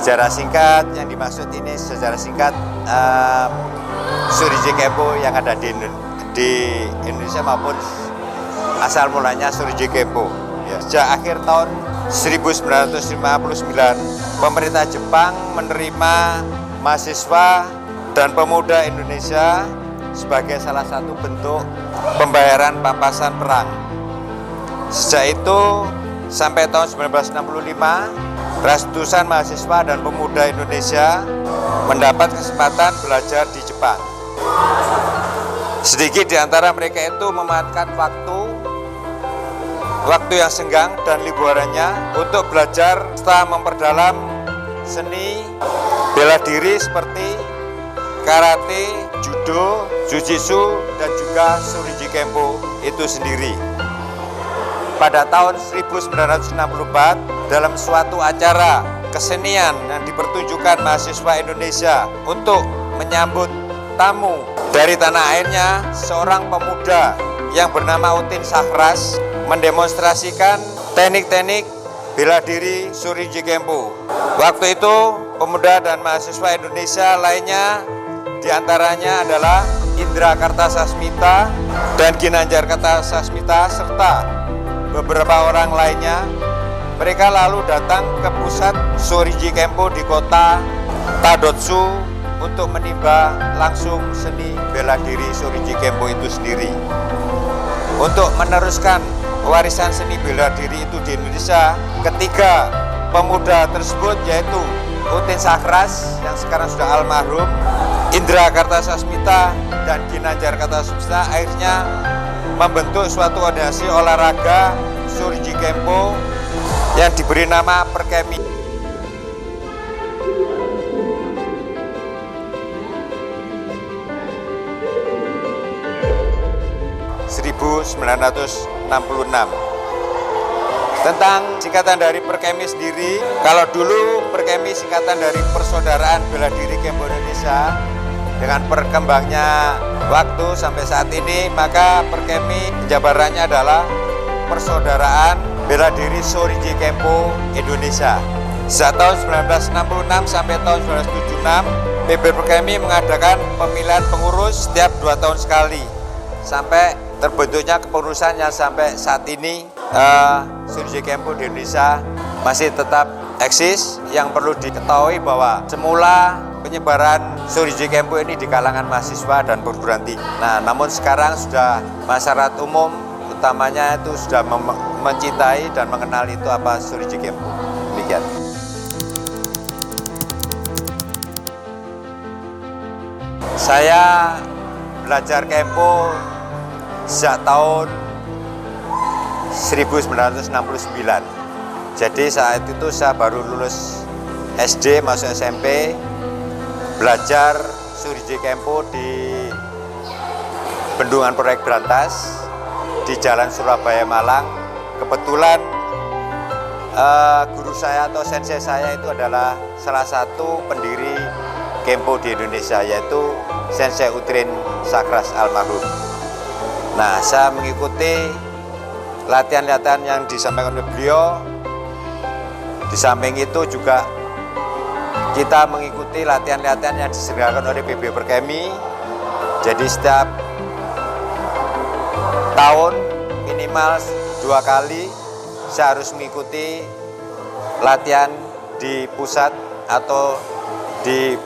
Sejarah singkat yang dimaksud ini sejarah singkat Suriji Kempo yang ada di Indonesia maupun asal mulanya Suriji Kempo. Ya. Sejak akhir tahun 1959, pemerintah Jepang menerima mahasiswa dan pemuda Indonesia sebagai salah satu bentuk pembayaran pampasan perang. Sejak itu sampai tahun 1965, ratusan mahasiswa dan pemuda Indonesia mendapat kesempatan belajar di Jepang. Sedikit di antara mereka itu memanfaatkan waktu yang senggang dan liburannya untuk belajar serta memperdalam seni bela diri seperti karate, judo, jujitsu, dan juga Suriji Kempo itu sendiri. Pada tahun 1964, dalam suatu acara kesenian yang dipertunjukkan mahasiswa Indonesia untuk menyambut tamu dari tanah airnya, seorang pemuda yang bernama Utin Sakras mendemonstrasikan teknik-teknik bela diri Suriji Kempo. Waktu itu, pemuda dan mahasiswa Indonesia lainnya diantaranya adalah Indra Kartasasmita dan Ginanjar Kartasasmita serta beberapa orang lainnya. Mereka lalu datang ke pusat Suriji Kempo di kota Tadotsu untuk menimba langsung seni bela diri Suriji Kempo itu sendiri. Untuk meneruskan warisan seni bela diri itu di Indonesia, ketiga pemuda tersebut yaitu Utin Sakras yang sekarang sudah almarhum, Indra Kartasasmita dan Ginanjar Kartasasmita akhirnya membentuk suatu organisasi olahraga Suriji Kempo yang diberi nama Perkemi. Tentang singkatan dari Perkemi sendiri, kalau dulu Perkemi singkatan dari Persaudaraan Bela Diri Kempo Indonesia. Dengan berkembangnya waktu sampai saat ini, maka Perkemi penjabarannya adalah Persaudaraan Bela Diri Suriji Kempo Indonesia. Sejak tahun 1966 sampai tahun 1976, PB Perkemi mengadakan pemilihan pengurus setiap 2 tahun sekali. Sampai terbentuknya kepengurusan yang sampai saat ini Suriji Kempo di Indonesia masih tetap eksis. Yang perlu diketahui bahwa semula penyebaran Suriji Kempo ini di kalangan mahasiswa dan perguruan tinggi. Nah, namun sekarang sudah masyarakat umum utamanya itu sudah mencintai dan mengenal itu apa Suriji Kempo. Demikian. Saya belajar Kempo sejak tahun 1969. Jadi saat itu saya baru lulus SD, masuk SMP, belajar Suriji Kempo di Bendungan Proyek Brantas di Jalan Surabaya Malang. Kebetulan guru saya atau sensei saya itu adalah salah satu pendiri Kempo di Indonesia, yaitu Sensei Utin Sakras almarhum. Nah, saya mengikuti latihan-latihan yang disampaikan oleh beliau. Di samping itu juga kita mengikuti latihan-latihan yang disediakan oleh PB Perkemi. Jadi setiap tahun minimal 2 kali saya harus mengikuti latihan di pusat atau di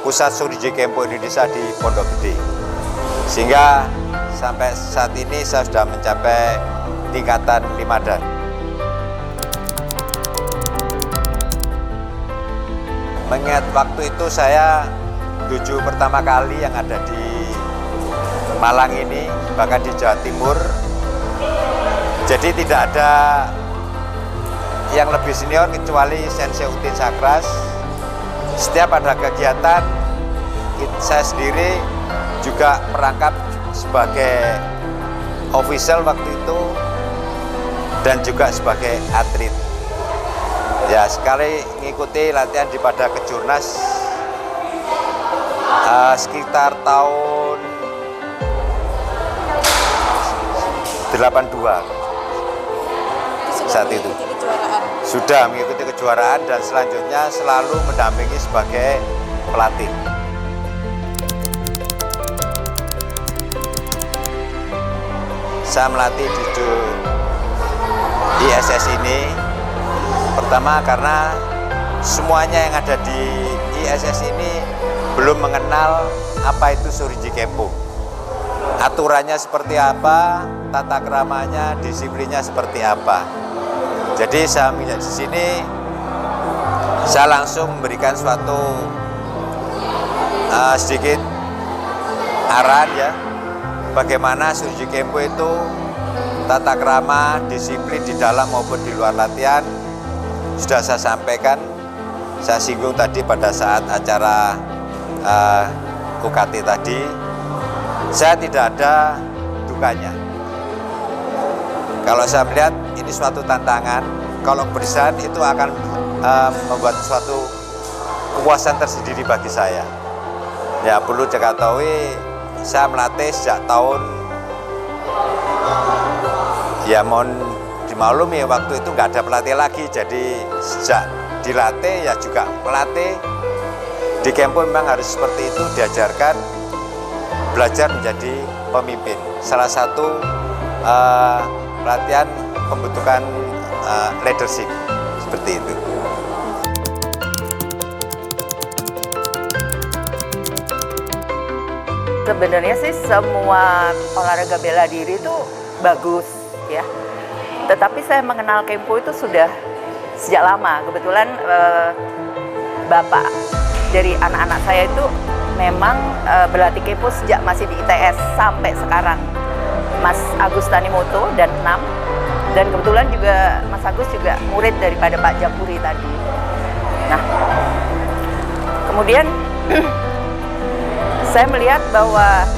pusat Suriji Kempo Indonesia di Pondok Gede. Sehingga sampai saat ini saya sudah mencapai tingkatan 5 dan. Mengingat waktu itu saya tuju pertama kali yang ada di Malang ini, bahkan di Jawa Timur. Jadi tidak ada yang lebih senior kecuali Sensei Utin Sakras. Setiap ada kegiatan, saya sendiri juga merangkap sebagai official waktu itu dan juga sebagai atlet. Ya, sekali mengikuti latihan di pada Kejurnas sekitar tahun 82 saat itu. kejuaraan? Sudah mengikuti kejuaraan dan selanjutnya selalu mendampingi sebagai pelatih. Saya melatih judo ISS ini pertama karena semuanya yang ada di ISS ini belum mengenal apa itu Shuriken Kempo. Aturannya seperti apa, tata keramanya, disiplinnya seperti apa. Jadi saya di sini saya langsung memberikan suatu sedikit arahan ya, bagaimana Shuriken Kempo itu tata krama, disiplin di dalam maupun di luar latihan sudah saya sampaikan, saya singgung tadi pada saat acara UKT tadi. Saya tidak ada dukanya. Kalau saya melihat ini suatu tantangan, kalau kebersihan itu akan membuat suatu kepuasan tersendiri bagi saya. Ya perlu diketahui, saya melatih sejak tahun, ya mohon dimaklumi waktu itu nggak ada pelatih lagi, jadi sejak dilatih ya juga melatih. Di Kempo memang harus seperti itu, diajarkan belajar menjadi pemimpin. Salah satu pelatihan pembentukan leadership seperti itu. Sebenarnya sih semua olahraga bela diri itu bagus ya. Tetapi saya mengenal Kempo itu sudah sejak lama. Kebetulan bapak dari anak-anak saya itu memang berlatih Kempo sejak masih di ITS sampai sekarang. Mas Agus Tanimoto dan 6. Dan kebetulan juga Mas Agus juga murid daripada Pak Japuri tadi. Nah, kemudian saya melihat bahwa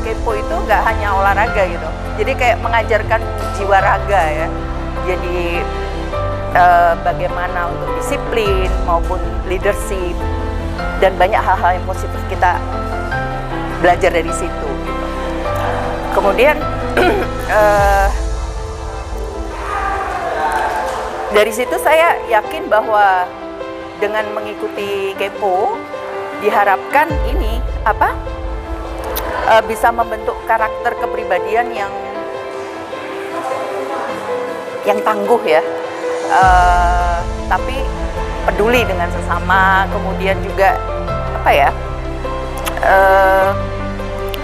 Kempo itu nggak hanya olahraga gitu. Jadi kayak mengajarkan jiwa raga ya. Jadi bagaimana untuk disiplin maupun leadership. Dan banyak hal-hal yang positif kita belajar dari situ. Gitu. Kemudian dari situ saya yakin bahwa dengan mengikuti Kempo diharapkan ini bisa membentuk karakter kepribadian yang tangguh ya, tapi peduli dengan sesama, kemudian juga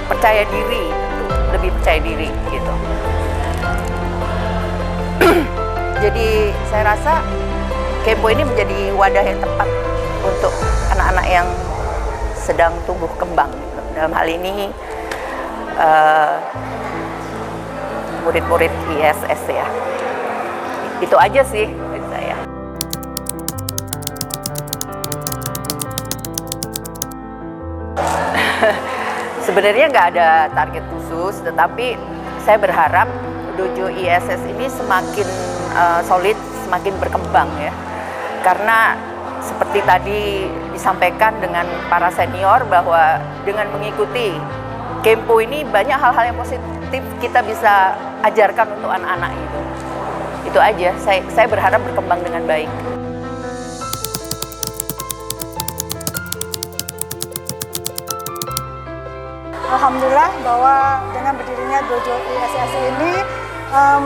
percaya diri, lebih percaya diri gitu. Jadi saya rasa Kempo ini menjadi wadah yang tepat untuk anak-anak yang sedang tumbuh kembang gitu. Dalam hal ini murid-murid ISS ya. Itu aja sih dari saya. Sebenarnya nggak ada target khusus, tetapi saya berharap dojo ISS ini semakin solid, semakin berkembang ya. Karena seperti tadi disampaikan dengan para senior bahwa dengan mengikuti Kempo ini banyak hal-hal yang positif kita bisa ajarkan untuk anak-anak itu. Itu aja, saya berharap berkembang dengan baik. Alhamdulillah bahwa dengan berdirinya dojo ISS ini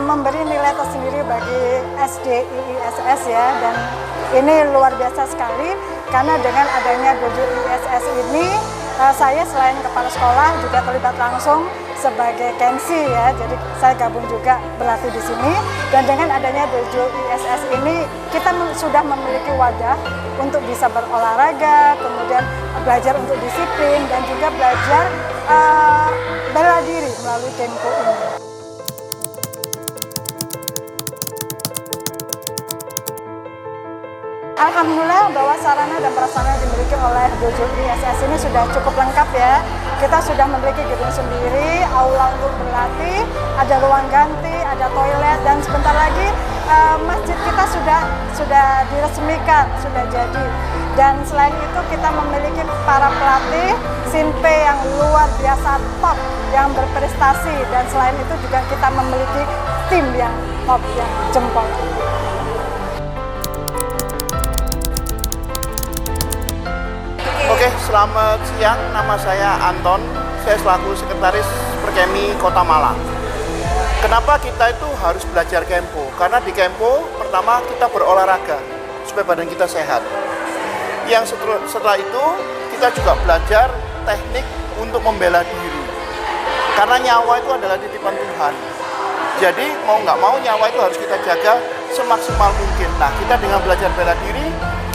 memberi nilai tersendiri bagi SDI ISS ya, dan ini luar biasa sekali karena dengan adanya dojo ISS ini saya selain kepala sekolah juga terlibat langsung sebagai Kensi ya, jadi saya gabung juga berlatih di sini, dan dengan adanya dojo ISS ini kita sudah memiliki wadah untuk bisa berolahraga, kemudian belajar untuk disiplin dan juga belajar bela diri melalui Kempo ini. Alhamdulillah bahwa sarana dan prasarana yang dimiliki oleh dojo ISS ini sudah cukup lengkap ya. Kita sudah memiliki gedung sendiri, aula untuk berlatih, ada ruang ganti, ada toilet, dan sebentar lagi masjid kita sudah diresmikan, sudah jadi. Dan selain itu kita memiliki para pelatih Sinpe yang luar biasa top, yang berprestasi, dan selain itu juga kita memiliki tim yang top, yang jempol. Selamat siang, nama saya Anton. Saya selaku Sekretaris Perkemi Kota Malang. Kenapa kita itu harus belajar Kempo? Karena di Kempo, pertama kita berolahraga supaya badan kita sehat. Yang setelah itu, kita juga belajar teknik untuk membela diri. Karena nyawa itu adalah titipan Tuhan. Jadi mau nggak mau nyawa itu harus kita jaga semaksimal mungkin. Nah, kita dengan belajar bela diri,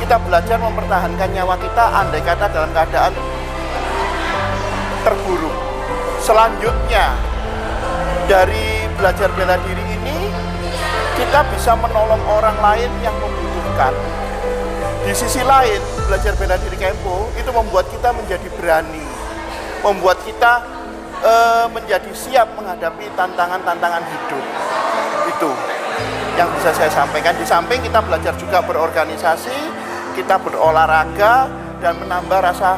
kita belajar mempertahankan nyawa kita andai kata dalam keadaan terburuk. Selanjutnya, dari belajar bela diri ini, kita bisa menolong orang lain yang membutuhkan. Di sisi lain, belajar bela diri Kempo itu membuat kita menjadi berani, membuat kita menjadi siap menghadapi tantangan-tantangan hidup. Itu yang bisa saya sampaikan. Di samping kita belajar juga berorganisasi, kita berolahraga, dan menambah rasa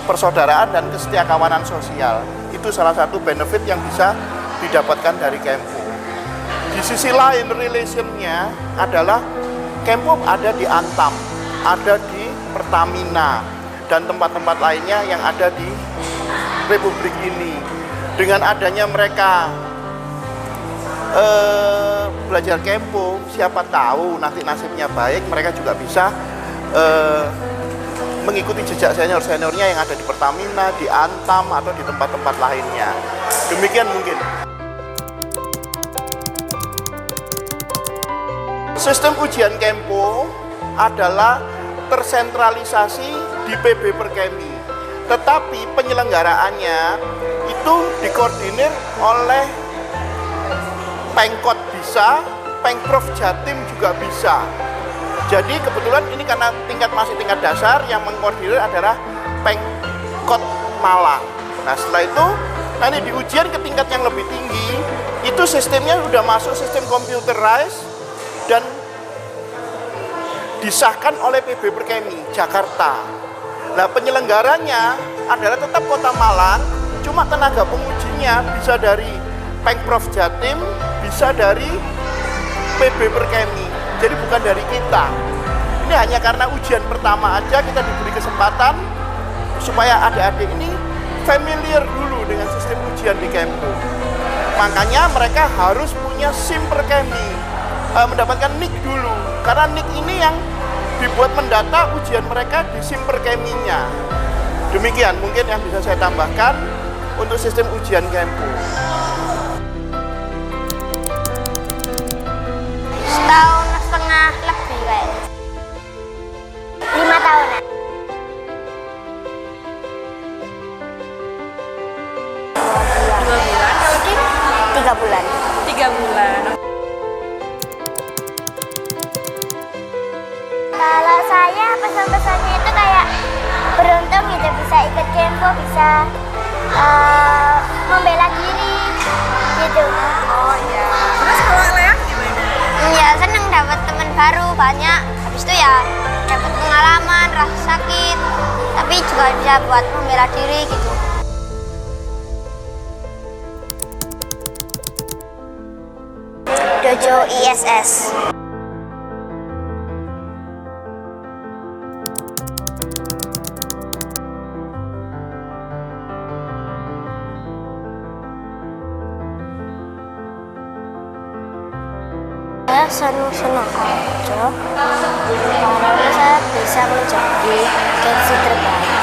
persaudaraan dan kesetiakawanan sosial. Itu salah satu benefit yang bisa didapatkan dari Kempo. Di sisi lain, relationnya adalah Kempo ada di Antam, ada di Pertamina, dan tempat-tempat lainnya yang ada di Republik ini. Dengan adanya mereka belajar Kempo, siapa tahu nanti nasibnya baik, mereka juga bisa mengikuti jejak senior-seniornya yang ada di Pertamina, di Antam, atau di tempat-tempat lainnya. Demikian mungkin. Sistem ujian Kempo adalah tersentralisasi di PB Perkemi. Tetapi penyelenggaraannya itu dikoordinir oleh Pengkot bisa, Pengprov Jatim juga bisa. Jadi kebetulan ini karena masih tingkat dasar, yang mengkoordinir adalah Pengkot Malang. Nah, setelah itu nanti di ujian ke tingkat yang lebih tinggi, itu sistemnya sudah masuk sistem computerized dan disahkan oleh PB Perkemi Jakarta. Nah, penyelenggaranya adalah tetap Kota Malang, cuma tenaga pengujinya bisa dari Pengprov Jatim, bisa dari PB Perkemi. Jadi bukan dari kita. Ini hanya karena ujian pertama aja kita diberi kesempatan supaya adik-adik ini familiar dulu dengan sistem ujian di Kempo. Makanya mereka harus punya SIM Perkemi, mendapatkan NIK dulu. Karena NIK ini yang dibuat mendata ujian mereka di SIM Perkeminya. Demikian mungkin yang bisa saya tambahkan untuk sistem ujian Kempo. Setahun setengah lebih kayaknya. 5 tahunan. 2 bulan, kalau Kim? 3 bulan. 3 bulan. Kalau saya pesan-pesannya itu kayak beruntung gitu, bisa ikut Kempo, bisa membela diri gitu. Oh iya. Terus kalau Lea gimana? Ya seneng dapat teman baru banyak. Habis itu ya dapat pengalaman, rasa sakit, tapi juga bisa buat membela diri gitu. Dojo ISS. Saya senang aja karena saya bisa menjadi kensi terbaik.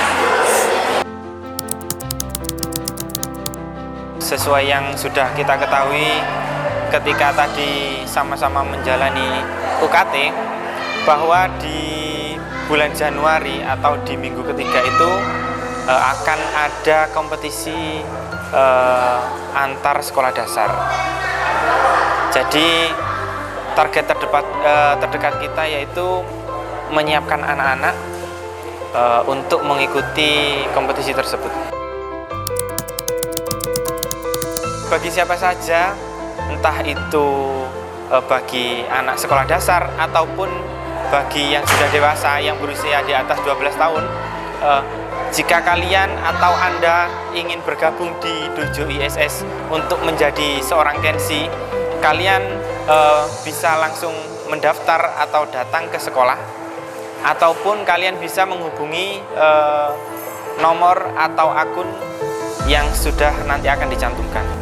Sesuai yang sudah kita ketahui ketika tadi sama-sama menjalani UKT, bahwa di bulan Januari atau di minggu ketiga itu akan ada kompetisi antar sekolah dasar. Jadi target terdekat kita yaitu menyiapkan anak-anak untuk mengikuti kompetisi tersebut. Bagi siapa saja, entah itu bagi anak sekolah dasar ataupun bagi yang sudah dewasa yang berusia di atas 12 tahun, jika kalian atau Anda ingin bergabung di Dojo ISS untuk menjadi seorang kensi, kalian bisa langsung mendaftar atau datang ke sekolah ataupun kalian bisa menghubungi nomor atau akun yang sudah nanti akan dicantumkan.